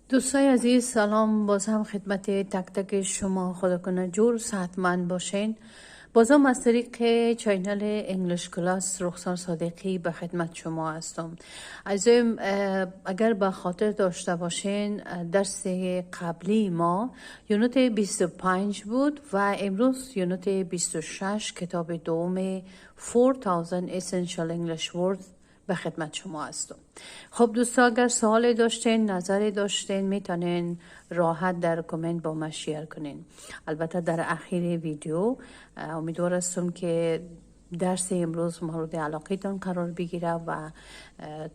دوستای عزیز سلام، باز هم خدمت تک تک شما خدا کنه جور صحتمند باشین. باز هم از طریق چینل انگلیش کلاس رخسار صادقی به خدمت شما هستم. عزیزم اگر به خاطر داشته باشین درس قبلی ما یونت 25 بود و امروز یونت 26 کتاب دوم 4000 Essential English Words به خدمت شما هستم. خب دوستا اگر سوالی داشتین، نظری داشتین، میتونین راحت در کامنت با ما شیر کنین. البته در اخیر ویدیو امیدوار هستم که درس امروز مورد علاقتان قرار بگیره و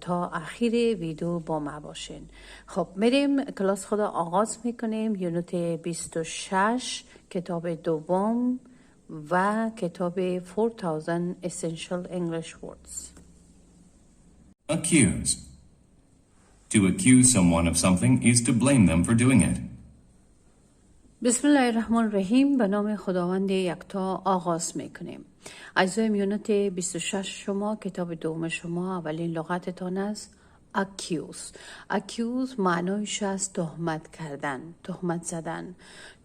تا اخیر ویدیو با ما باشین. خب میریم کلاس خدا آغاز میکنیم. یونت 26 کتاب دوم و کتاب 4000 Essential English Words. Accuse. To accuse someone of something is to blame them for doing it. بسم الله الرحمن الرحیم. به نام خداوند یکتا آغاز میکنیم. عزیزان یونت 26 شما کتاب دوم شما اولین لغتتان است accuse. accuse معنیش است تهمت کردن، تهمت زدن.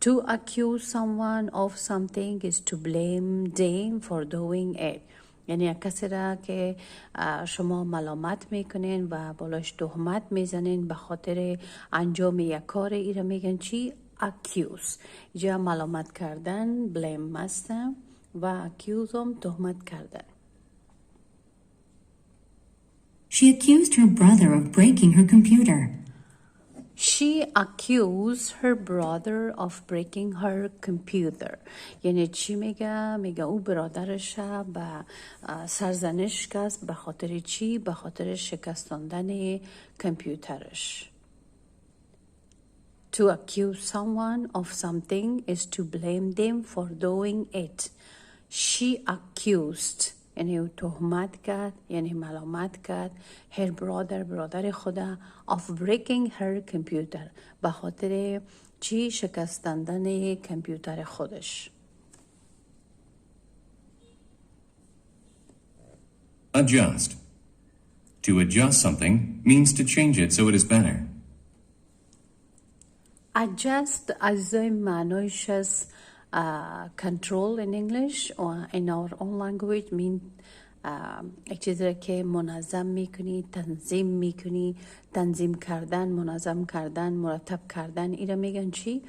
To accuse someone of something is to blame them for doing it. یعنی کسی را که شما ملامت میکنین و بالاش تهمت میزنین به خاطر انجام یک کار، ای را میگن چی؟ accuse. اینجا ملامت کردن blame است و accuse هم تهمت کردن. She accused her brother of breaking her computer. She accused her brother of breaking her computer. یعنی چی میگه؟ میگه او برادرش به سرزنش کرد به خاطر چی؟ به خاطر شکستاندن کامپیوترش. To accuse someone of something is to blame them for doing it. She accused یعنی او تهمت کرد، یعنی ملامت کرد her brother، برادر خدا of breaking her computer به خاطر چی؟ شکستاندن کامپیوتر خودش. Adjust. To adjust something means to change it so it is better. Adjust عزیزای معنیش از control in English or in our own language mean یک چیزی که منظم میکنی، تنظیم میکنی، تنظیم کردن، منظم کردن، مرتب کردن، اینا میگن چی؟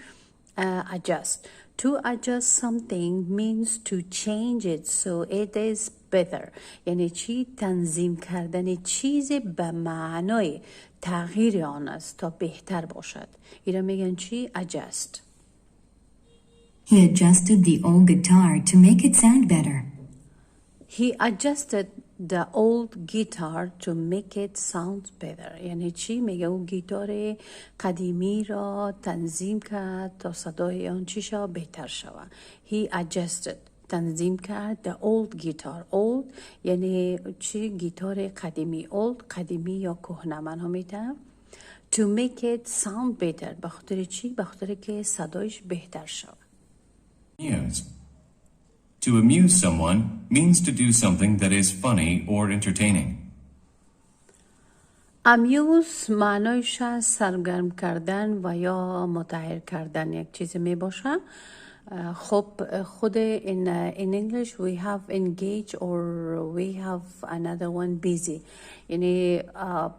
adjust. To adjust something means to change it so it is better. یعنی چی؟ تنظیم کردن چیزی به معنای تغییر آن است تا بهتر باشد. اینا میگن چی؟ adjust. He adjusted the old guitar to make it sound better. He adjusted the old guitar to make it sound better. یعنی چی؟ میگه اون گیتار قدیمی را تنظیم کرد تا صدای آن چی شود؟ بهتر شود. He adjusted تنظیم کرد the old guitar. old یعنی چی؟ گیتار قدیمی. old قدیمی یا کهنه من هم میتونم. To make it sound better به خاطر چی؟ به خاطر که صدایش بهتر شود. Amuse. To amuse someone means to do something that is funny or entertaining. amuse معنیش سرگرم کردن و یا متحر کردن یک چیز می باشه. خب خود in English we have engage or we have another one busy. یعنی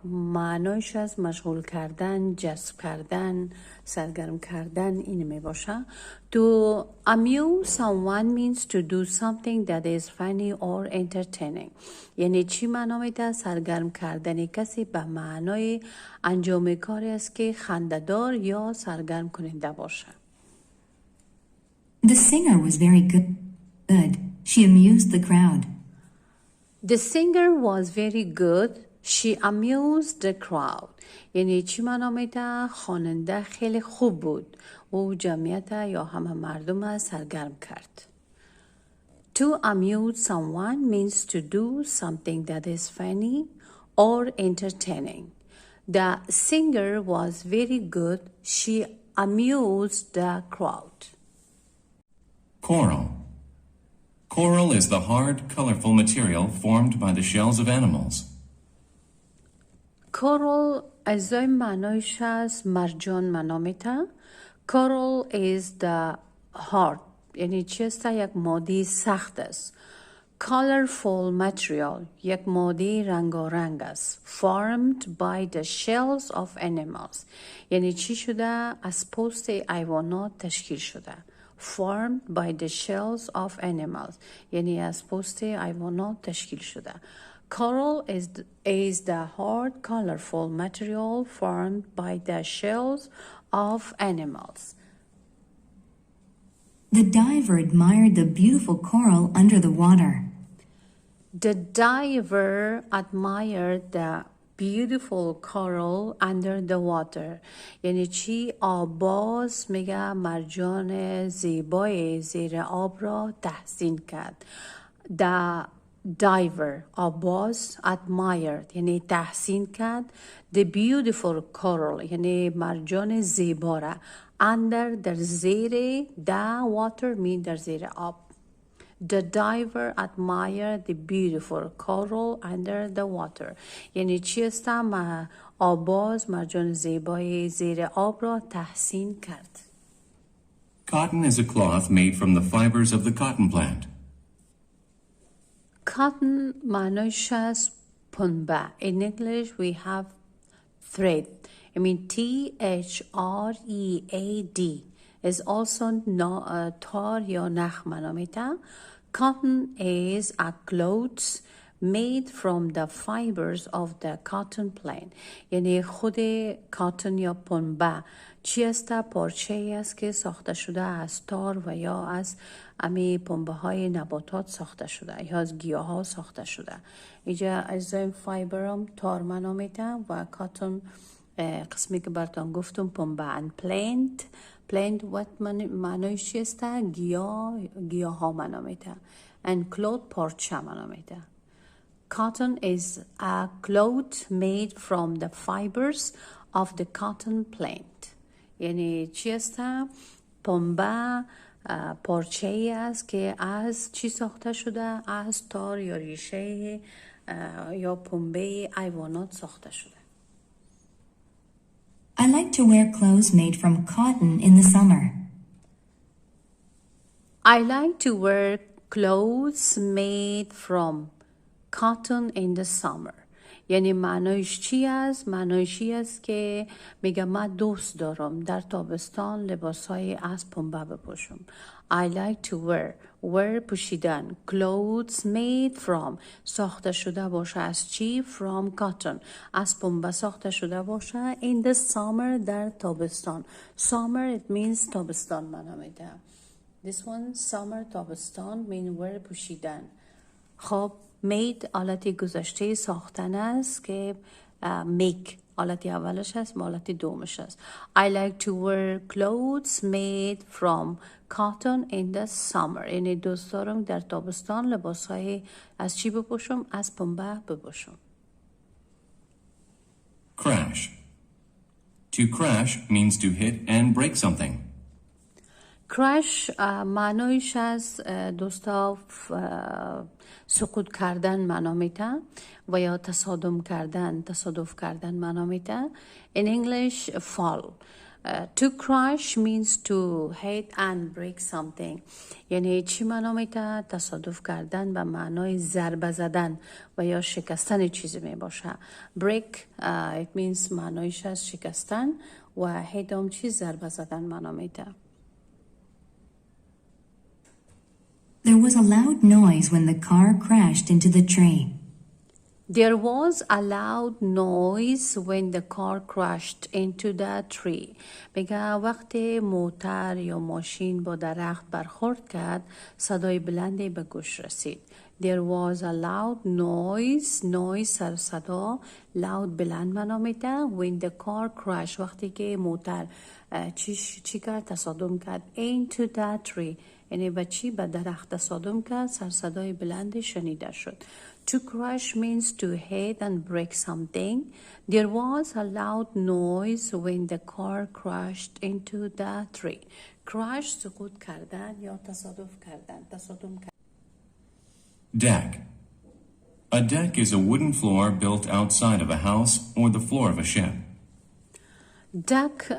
معنیش از مشغول کردن، جذب کردن، سرگرم کردن این می باشه. To amuse someone means to do something that is funny or entertaining. یعنی چی معنا میده؟ سرگرم کردن کسی به معنای انجام کاری است که خنده‌دار یا سرگرم کننده باشه. The singer was very good. She amused the crowd. The singer was very good. She amused the crowd. یعنی چی معنا میده؟ خواننده خیلی خوب بود. او جمعیت یا همه مردم سرگرم کرد. To amuse someone means to do something that is funny or entertaining. The singer was very good. She amused the crowd. Coral. Coral is the hard, colorful material formed by the shells of animals. Coral اجزای معنایش از مرجان معنا میته. coral is the hard، یعنی چی است؟ یک ماده سخت است. colorful material، یک ماده رنگارنگ است. formed by the shells of animals، یعنی چی شده؟ از پوست حیوانات تشکیل شده. formed by the shells of animals، یعنی از پوست حیوانات تشکیل شده. coral is the hard colorful material formed by the shells of animals. The diver admired the beautiful coral under the water. The diver admired the beautiful coral under the water. یعنی چی؟ آباز میگه مرجان زیبای زیر آب را تحسین کرد. The diver، آباز، admired یعنی تحسین کرد. The beautiful coral یعنی مرجان زیبا را. under در زیر، the water mean در زیر آب. The diver admired the beautiful coral under the water. یعنی چی است؟ آباز مرجان زیبای زیر آب را تحسین کرد. Cotton is a cloth made from the fibers of the cotton plant. Cotton معنیش از پنبه. In English we have thread. I mean T-H-R-E-A-D is also تار یا نخ معنا میده. Cotton is a cloth made from the fibers of the cotton plant. یعنی خود کاتن یا پنبه چی است؟ پارچه است که ساخته شده از تار و یا از امی پنبه های نباتات ساخته شده یا از گیاه ها ساخته شده. اینجا اجزای فایبر هم تار معنا میده و کاتن قسمی که براتون گفتم پنبه. and plant what معنیش است؟ گیاه ها معنا میده. and cloth پارچه معنا میده. Cotton is a cloth made from the fibers of the cotton plant. یعنی چی است؟ پنبه پارچه ای است که از چی ساخته شده؟ از تار یا ریشه یا پنبه حیوانات ساخته شده. I like to wear clothes made from cotton in the summer. I like to wear clothes made from cotton in the summer. یعنی معنیش چی است؟ معنیش است که میگم من دوست دارم در تابستان لباسهای از پنبه بپوشم. I like to wear پوشیدن. clothes made from ساخته شده باشه از چی؟ from cotton از پنبه ساخته شده باشه. in the summer در تابستان. summer it means تابستان معنا میده. this one summer تابستان mean wear پوشیدن. خب made حالت گذشته ساختن است که make حالت اولش هست و حالت دومش هست. I like to wear clothes made from cotton in the summer. یعنی دوست دارم در تابستان لباسهای از چی بپوشم؟ از پنبه بپوشم. Crash. To crash means to hit and break something. crash معنیش از دوستا سقوط کردن معنا میده و یا تصادف کردن معنا میده. in English fall. to crash means to hit and break something. یعنی چی معنا میده؟ تصادف کردن به معنای ضربه زدن و یا شکستن چیزی می باشه. break it means معنایش از شکستن و hit هم چی؟ ضربه زدن معنا میده. There was a loud noise when the car crashed into the tree. There was a loud noise when the car crashed into the tree. میگه وقتی موتر یا ماشین با درخت برخورد کرد صدای بلندی به گوش رسید. There was a loud noise سر صدا. loud بلند معنا میده. when the car crashed وقتی که موتر چی کرد؟ تصادم کرد. into the tree یعنی به چی؟ به درخت تصادم کرد. سر صدای بلندی شنیده شد. To crash means to hit and break something. There was a loud noise when the car crashed into the tree. Crash سقوط کردن یا تصادف کردن. تصادم کردن. Deck. A deck is a wooden floor built outside of a house or the floor of a ship. دک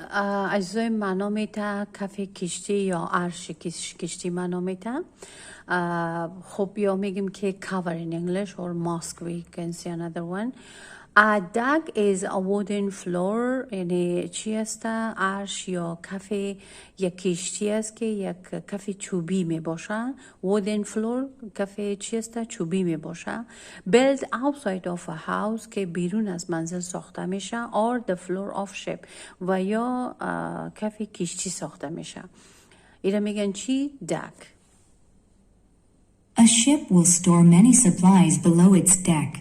اجزای معنا میته کف کشتی یا عرش کشتی معنا میته. خب یا میگیم که cover in English or mask we can see another one. A deck is a wooden floor. یعنی چی است؟ عرش یا کف یک کشتی است که یک کف چوبی می باشه. wooden floor کف چی است؟ چوبی می باشه. built outside of a house که بیرون از منزل ساخته میشه. or the floor of ship و یا کف کشتی ساخته میشه. اینا میگن چی؟ deck. A ship will store many supplies below its deck.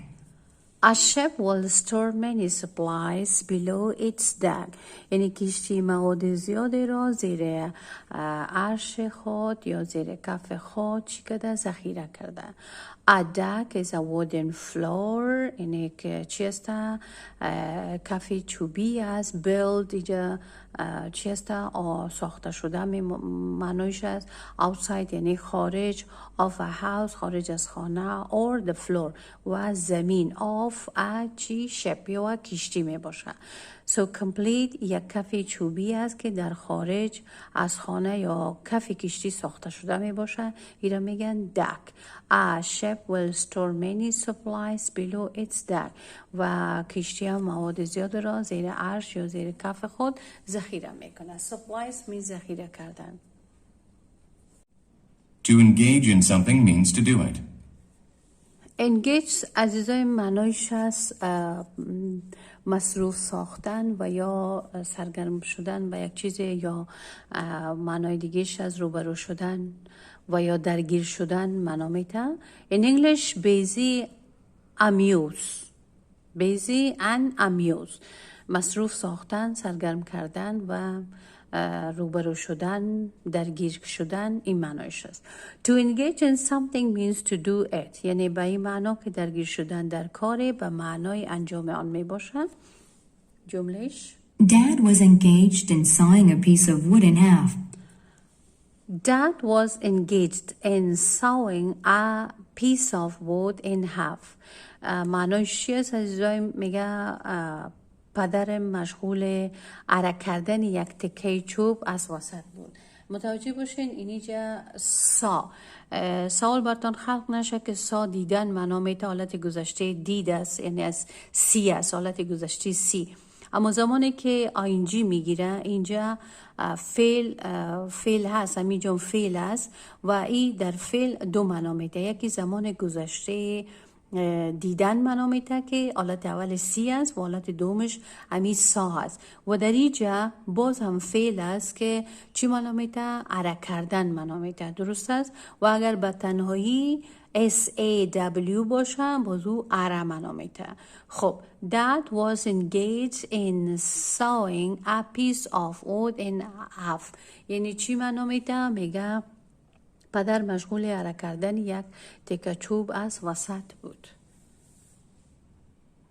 A ship will store many supplies below its deck. یعنی کشتی مواد زیادی را زیر عرش خود یا زیر کف خود چی کرده؟ ذخیره کرده. A deck is a wooden floor. یعنی که چی است؟ کف چوبی است. build اینجا چی است؟ ساخته شده معنیش است. outside یعنی خارج. of a house خارج از خانه. or the floor و زمین. of a چی؟ ship یا کشتی می باشه. so complete یک کف چوبی است که در خارج از خانه یا کف کشتی ساخته شده می باشه. اینا میگن deck. A ship will store many supplies below its deck. و کشتی هم مواد زیاد را زیر عرش یا زیر کف خود ذخیره میکنه. supplies می ذخیره کردن. To engage in something means to do it. engage عزیزای معنایش هست مصروف ساختن و یا سرگرم شدن و یک چیز یا معنای دیگهش از روبرو شدن و یا درگیر شدن معنا میده. in English busy and amuse مصروف ساختن، سرگرم کردن و روبرو شدن، درگیر شدن این معنایش است. To engage in something means to do it. یعنی به این معنا که درگیر شدن در کاری به معنای انجام آن می باشد. جملهش Dad was engaged in sawing a piece of wood in half. Dad was engaged in sawing a piece of wood in half. معنایش چی است؟ عزیزای میگه پدر مشغول عرق کردن یک تکه چوب از وسط بود. متوجه باشین اینجا سوال براتون خلق نشه که دیدن معنا میته حالت گذشته دید است، یعنی از سی است، حالت گذشته سی. اما زمانی که آینجی میگیره اینجا فعل هست، همینجا فعل است و این در فعل دو معنا میته. یکی زمان گذشته دیدن معنا میده که حالت اول سی است و حالت دومش همی سا هست و در اینجا باز هم فعل است که چی معنا میده؟ عرق کردن معنا میده. درست است؟ و اگر به تنهایی SAW باشه باز او عرق معنا میده. خب Dad was engaged in sawing a piece of wood in half. یعنی چی معنا میده؟ میگه پدر مشغول عرق کردن یک تکه چوب از وسط بود.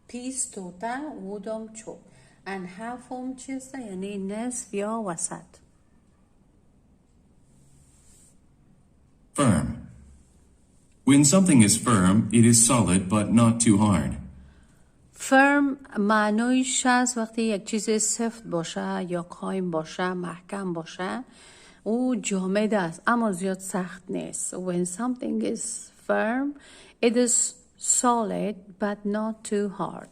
پیس توتا وودم چوب ان هافم چیست؟ یعنی نصف یا وسط. Firm. When something is firm, it is solid but not too hard. firm معنیش هست وقتی یک چیز سفت باشه یا قایم باشه، محکم باشه، او جامد است اما زیاد سخت نیست. When something is firm, it is solid but not too hard.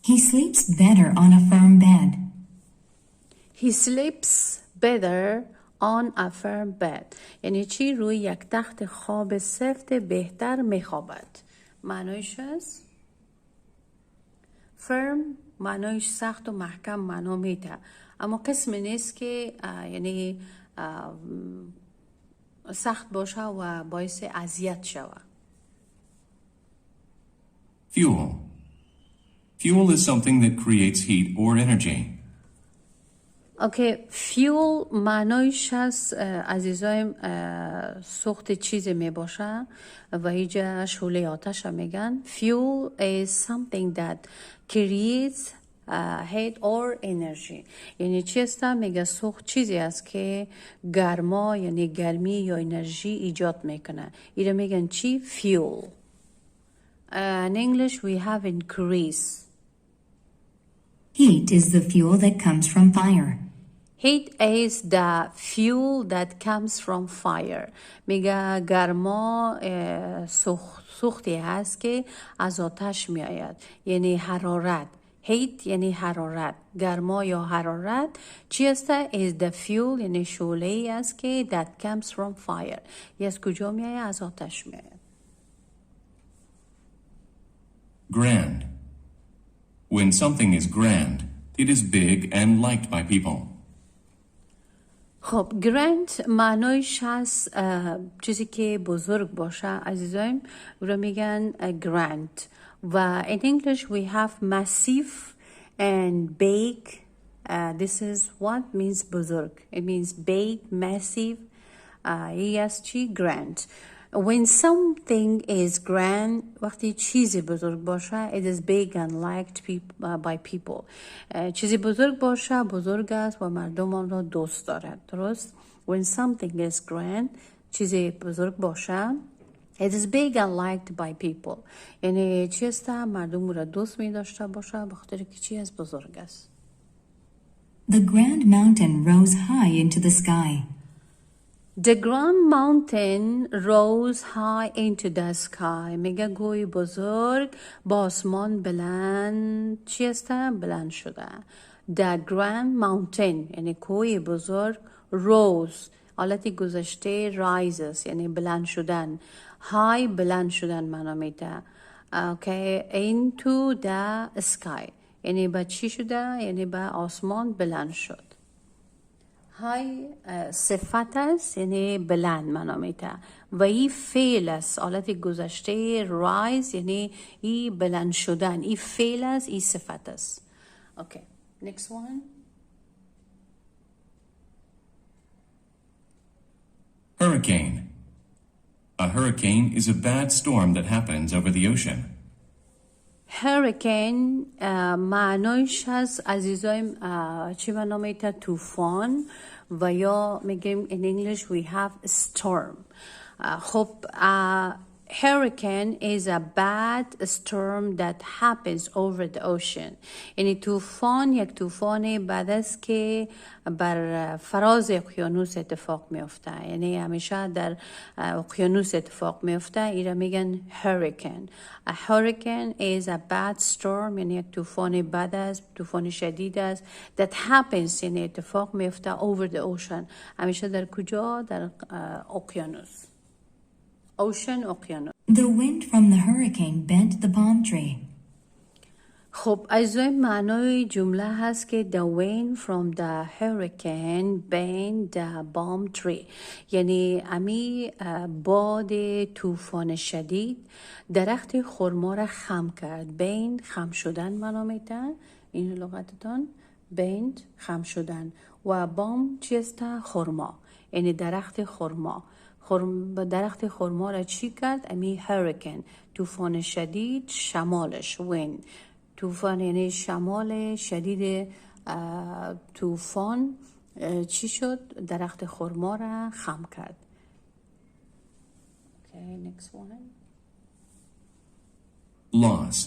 He sleeps better on a firm bed. He sleeps better on a firm bed. یعنی چی؟ روی یک تخت خواب سفت بهتر میخوابد. معنیش است firm معنیش سخت و محکم معنا میده، اما قسم نیست که یعنی سخت باشه و باعث اذیت شود. Fuel. Fuel is something that creates heat or energy. اوکی، fuel معنیش هست عزیزایم سوخت چیزی می باشه و اینجا شعله آتش میگن. Fuel is something that creates heat or energy. یعنی چی است؟ میگه سوخت چیزی است که گرما یعنی گرمی یا انرژی ایجاد میکنه. اینو میگن چی؟ fuel. In English we have increase. Heat is the fuel that comes from fire. Heat is the fuel that comes from fire. میگه گرما سوختی هست که از آتش می آید. یعنی حرارت. Heat یعنی حرارت. گرما یا حرارت چی است؟ is the fuel یعنی شعله ای است که that comes from fire. یعنی از کجا می آید؟ از آتش می آید. Grand. When something is grand, it is big and liked by people. خب grand معنایش هست چیزی که بزرگ باشه. عزیزایم رو میگن grand. و in English we have massive and big. This is what means بزرگ. It means big, massive. yes چی grand. When something is grand وقتی چیزی بزرگ باشه it is big and liked by people. چیزی بزرگ باشه بزرگ است و مردم آن را دوست دارد. درست؟ When something is grand چیزی بزرگ باشه it is big and liked by people. یعنی چی است؟ مردم را دوست می داشته باشه بخاطر که چی از بزرگ است. The grand mountain rose high into the sky. The grand mountain rose high into the sky. میگه کوه بزرگ با آسمان بلند چی است؟ بلند شده. The grand mountain یعنی کوه بزرگ rose حالتی گذشته rises یعنی بلند شدن. high بلند شدن معنا میده. okay into the sky یعنی با چی شده؟ یعنی با آسمان بلند شد. های صفت است یعنی بلند معنا میده و ای فعل است حالت گذشته rise یعنی ای بلند شدن. ای فعل است ای صفت است. okay next one. Hurricane. A hurricane is a bad storm that happens over the ocean. هریکین معنایش هست عزیزایم چی معنا میده؟ طوفان و یا میگیم in English we have storm. خب hurricane is a bad storm that happens over the ocean. یعنی طوفان یک طوفان بد است که بر فراز اقیانوس اتفاق میفته. یعنی همیشه در اقیانوس اتفاق میفته. اینا میگن hurricane. A hurricane is a bad storm یعنی یک طوفان بد است، طوفان شدید است. That happens یعنی اتفاق میفته over the ocean. همیشه در کجا؟ در اقیانوس. ocean اقیانوس. The wind from the hurricane bent the palm tree. خب از این معنای جمله هست که the wind from the hurricane bent the palm tree یعنی امی باد طوفان شدید درخت خرما را خم کرد. bend خم شدن معنا میده. این لغتتان bend خم شدن و بام چیست؟ خرما یعنی درخت خرما. درخت خرما را چی کرد؟ امی هریکن طوفان شدید شمالش wind. طوفان یعنی شمال شدید طوفان چی شد؟ درخت خرما را خم کرد. okay next one. Loss.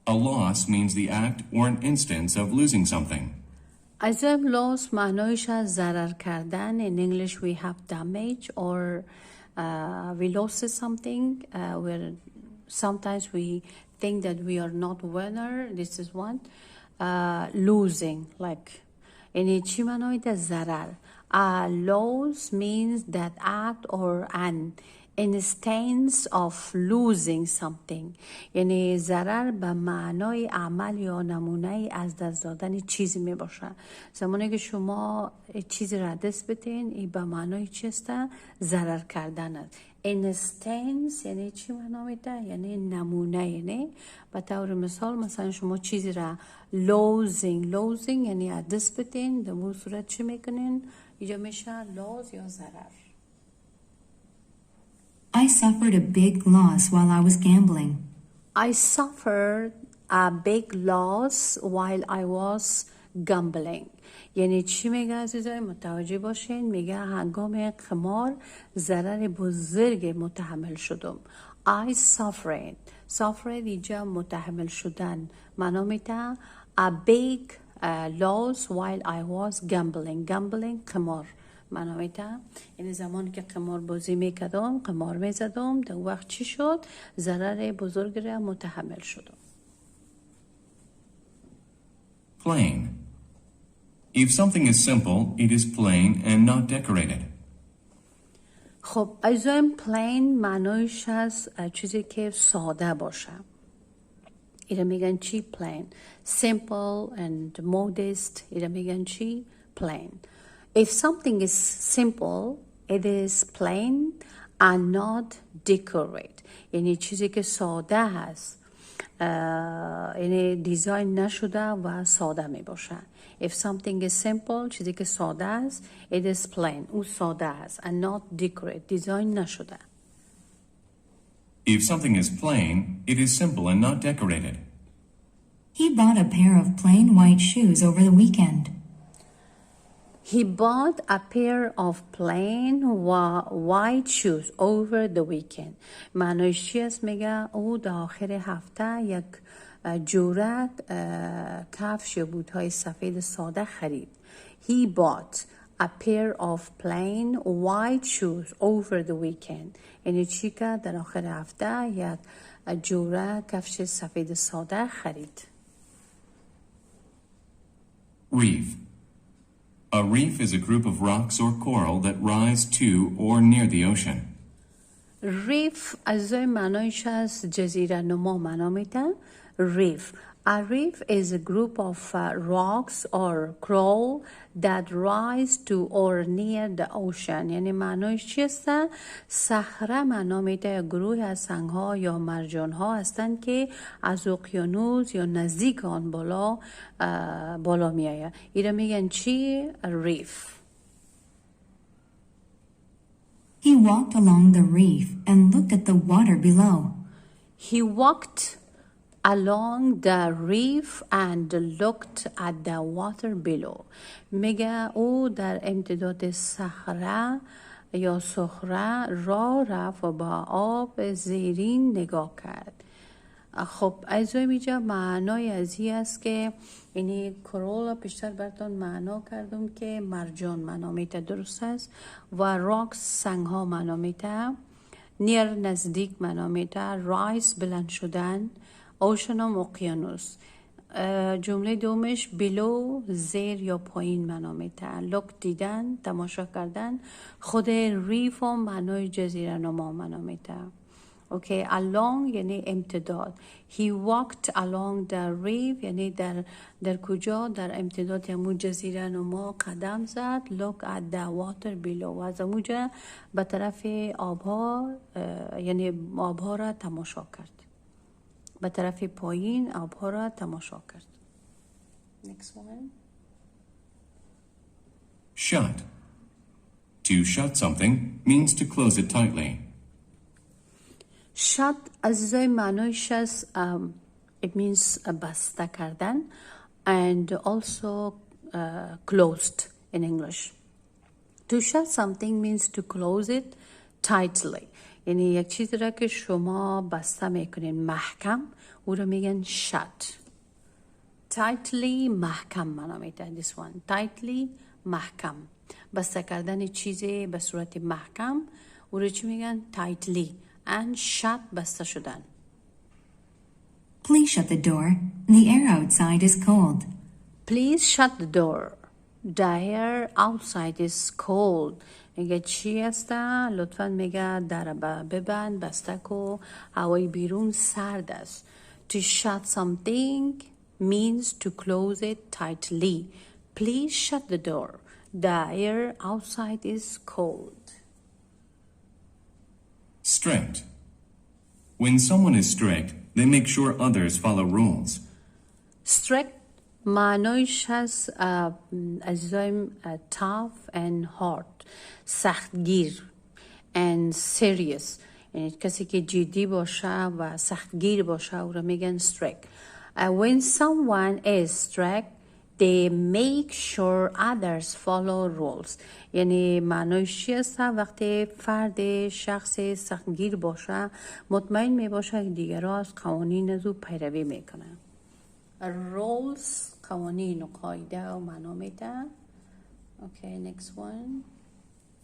A loss means the act or an instance of losing something. از loss معنایش از ضرر کردن. in English we have damage or we lost something where sometimes we think that we are not winner. This is one. Losing like یعنی چی معنای ده؟ ضرر. Loss means that act or an instance of losing something یعنی ضرر به معنای عمل یا نمونه از دست دادن چیزی می باشه. زمانی که شما چیزی را دست بتین این به معنای چیست؟ ضرر کردن است. instance یعنی چی معنا میده؟ یعنی نمونه. یعنی به طور مثال مثلا شما چیزی را losing یعنی از دست بتین در اون صورت چی میکنین؟ اینجا میشه loss یا ضرر. I suffered a big loss while I was gambling. I suffered a big loss while I was gambling. یعنی چی میگه عزیزای؟ متوجه باشین. میگه هنگام قمار ضرر بزرگ متحمل شدم. I suffered اینجا متحمل شدن معنا میده I break laws while I was gambling. Gambling قمار معنا میده. یعنی زمانی که قمار بازی میکردم، قمار میزدم، در وقت چی شد؟ ضرر بزرگ را متحمل شدم. Plain. If something is simple, it is plain and not decorated. خب اجزای plain معنایش از چیزی که ساده باشه. ایره میگن چی؟ plain. Simple and modest ایره میگن چی؟ plain. If something is simple, it is plain and not decorated. یعنی چیزی که ساده هست، یعنی دیزاین نشده و ساده می باشه. If something is simple, چیزی که ساده است، it is plain. او ساده است and not decorated. دیزاین نشده. If something is plain, it is simple and not decorated. He bought a pair of plain white shoes over the weekend. He bought a pair of plain white shoes over the weekend. معنیش چی است؟ میگه او در آخر هفته یک جورت کفش یا بوت‌های سفید ساده خرید. He bought a pair of plain white shoes over the weekend. یعنی چی که در آخر هفته یک جوره کفش سفید ساده خرید. Reef. A reef is a group of rocks or coral that rise to or near the ocean. ریف از معنایش از جزیره نما معنا میده. ریف. A reef is a group of rocks or coral that rise to or near the ocean. یعنی معنایش چی است؟ صخره معنا میده گروه از سنگ‌ها یا مرجان‌ها هستند که از اقیانوس یا نزدیک آن بالا میآید. اینا میگن چی؟ ریف. He walked along the reef and looked at the water below. He walked along the reef and looked at the water below. میگه او در امتداد صخره یا صخره راه رفت و با آب زیرین نگاه کرد. خب ایزای میجا معنای ازی است که یعنی کرول پیشتر براتون معنا کردم که مرجان معنا میته، درست است، و راکس سنگ ها معنا میته، نیر نزدیک معنا میته، رایس بلند شدن، اوشن هم اقیانوس. جمله دومش بلو زیر یا پایین معنا میته، لوک دیدن، تماشا کردن. خود ریف هم معنای جزیره نما معنا میته. اوکی، along یعنی امتداد. He walked along the reef یعنی در کجا؟ در امتداد همون جزیره نما قدم زد. Look at the water below و از همونجا به طرف آبها یعنی آبها را تماشا کرد. به طرف پایین آبها را تماشا کرد. Next one. Shut. To shut something means to close it tightly. Shut عزیزای معنایش از it means بسته کردن and also closed in English. To shut something means to close it tightly. یعنی یک چیزی را که شما بسته میکنین محکم، او را میگن shut. Tightly محکم معنا میده. This one tightly محکم، بسته کردن چیزی به صورت محکم، او را چی میگن؟ tightly. and shut بسته شدن. Please shut the door. The air outside is cold. Please shut the door. The air outside is cold. میگه چی هسته؟ لطفاً میگه در ببند، بسته کو، هوای بیرون سرد است. To shut something means to close it tightly. Please shut the door. The air outside is cold. Strict. When someone is strict, they make sure others follow rules. Strict معنایش از عزیزایم tough and hard، سختگیر and serious. یعنی کسی که جدی باشه و سختگیر باشه او را میگن strict. When someone is strict, they make sure others follow rules. یعنی معنایش چی است؟ وقتی فرد شخص سختگیر باشه مطمئن می باشه که دیگران از قوانین از او پیروی میکنن. rules قوانین و قاعده و معنا میده. Okay, next one.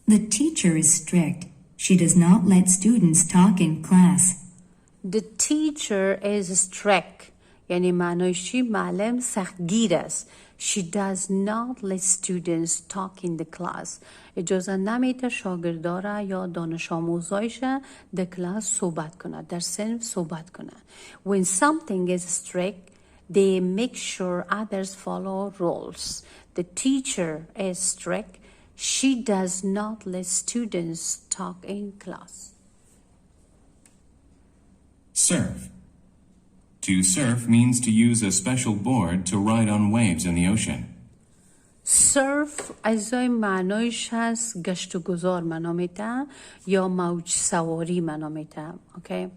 The teacher is strict. She does not let students talk in class. The teacher is strict. یعنی معنیش چی؟ معلم سختگیر است. She does not let students talk in the class. اجازه نمیده شاگردارا یا دانش آموزایش در کلاس صحبت کنه، در صنف صحبت کنه. When something is strict, they make sure others follow rules. The teacher is strict. She does not let students talk in class. Surf. To surf means to use a special board to ride on waves in the ocean. surf اجزای معنایش هست گشت و گذار معنا میده یا موج سواری معنا میده. Okay.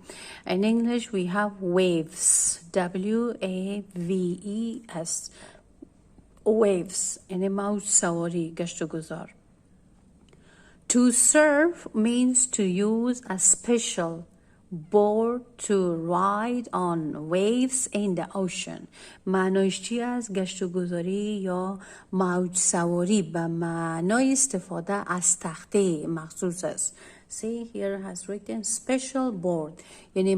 In English we have waves. W-A-V-E-S. Waves. یعنی موج سواری گشت و گذار. To surf means to use a special board to ride on waves in the ocean. معنایش چی است؟ گشت و گذاری یا موج سواری به معنای استفاده از تخته مخصوص است. See here has written special board. یعنی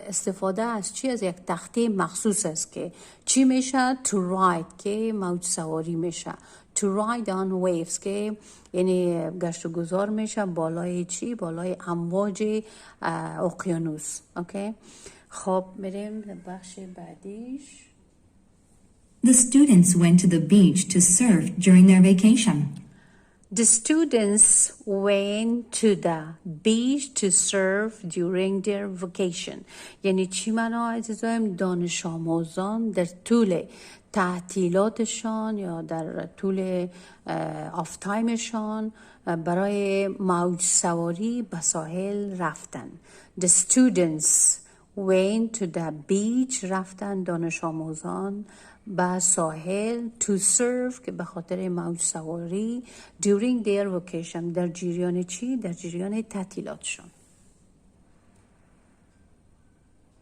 استفاده از چی؟ از یک تخته مخصوص است که چی میشه؟ To ride که موج سواری میشه. To ride on waves که یعنی گشت و گذار میشه بالای چی؟ بالای امواج اقیانوس. اوکی. خب میریم بخش بعدیش. The students went to the beach to surf during their vacation. The students went to the beach to surf during their vacation. یعنی چی معنا عزیزایم؟ دانش آموزان در طول تعطیلاتشان یا در طول آف تایمشان برای موج سواری به ساحل رفتن. The students went to the beach رفتن دانش آموزان به ساحل to surf که به خاطر موج سواری during their vacation در جریان چی؟ در جریان تعطیلاتشان.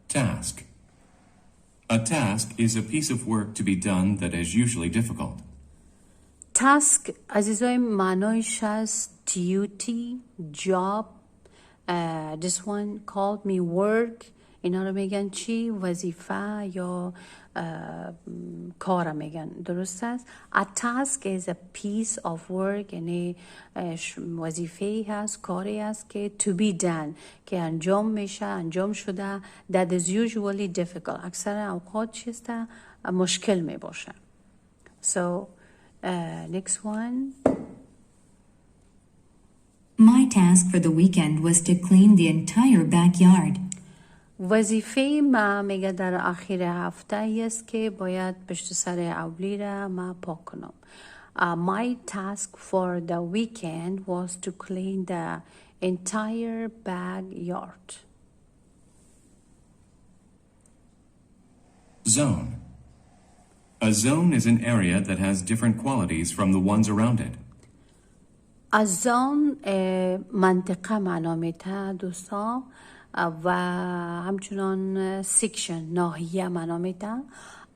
Task. A task is a piece of work to be done that is usually difficult. task عزیزای معنایش هست duty, job. This one called me work. اینا رو میگن چی؟ وظیفه یا کار میگن. درست است؟ A task is a piece of work. یعنی وظیفه هست، کاری هست که to be done که انجام میشه، انجام شده. That is usually difficult. اکثر اوقات چیست؟ مشکل می باشه. So next one. My task for the weekend was to clean the entire backyard. وظیفه ما میگه در آخر هفته است که باید پشت سر اولی را ما پاک کنم. My task for the weekend was to clean the entire backyard. Zone. A zone is an area that has different qualities from the ones around it. از زون منطقه معنا میده دوستا و همچنان section ناحیه معنا میده.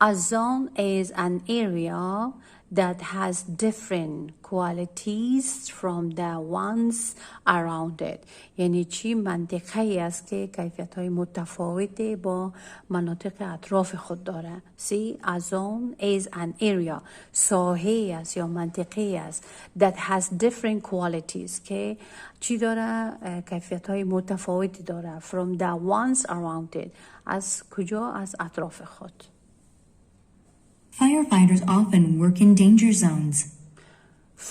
A zone is an area that has different qualities from the ones around it. یعنی چی؟ منطقه ای است که کیفیت های متفاوتی با مناطق اطراف خود داره. See, a zone is an area. ساحه است یا منطقه است that has different qualities که چی داره؟ کیفیت های متفاوتی داره from the ones around it. از کجا؟ از اطراف خود. Firefighters often work in danger zones.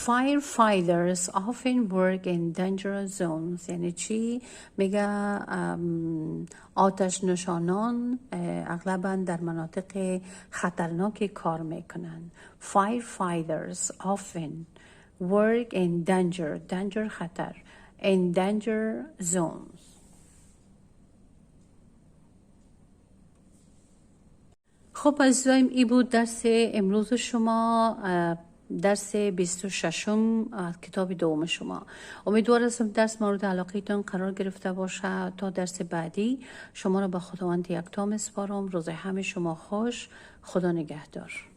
Firefighters often work in dangerous zones. یعنی چی؟ میگه آتش نشانان اغلبا در مناطق خطرناکی کار میکنن. Firefighters often work in danger خطر in danger zones. خب عزیزایم این بود درس امروز شما. درس 26 از کتاب دوم شما. امیدوارم درس مورد علاقه قرار گرفته باشه. تا درس بعدی شما را به خداوند یکتا میسپارم. روز همه شما خوش. خدا نگهدار.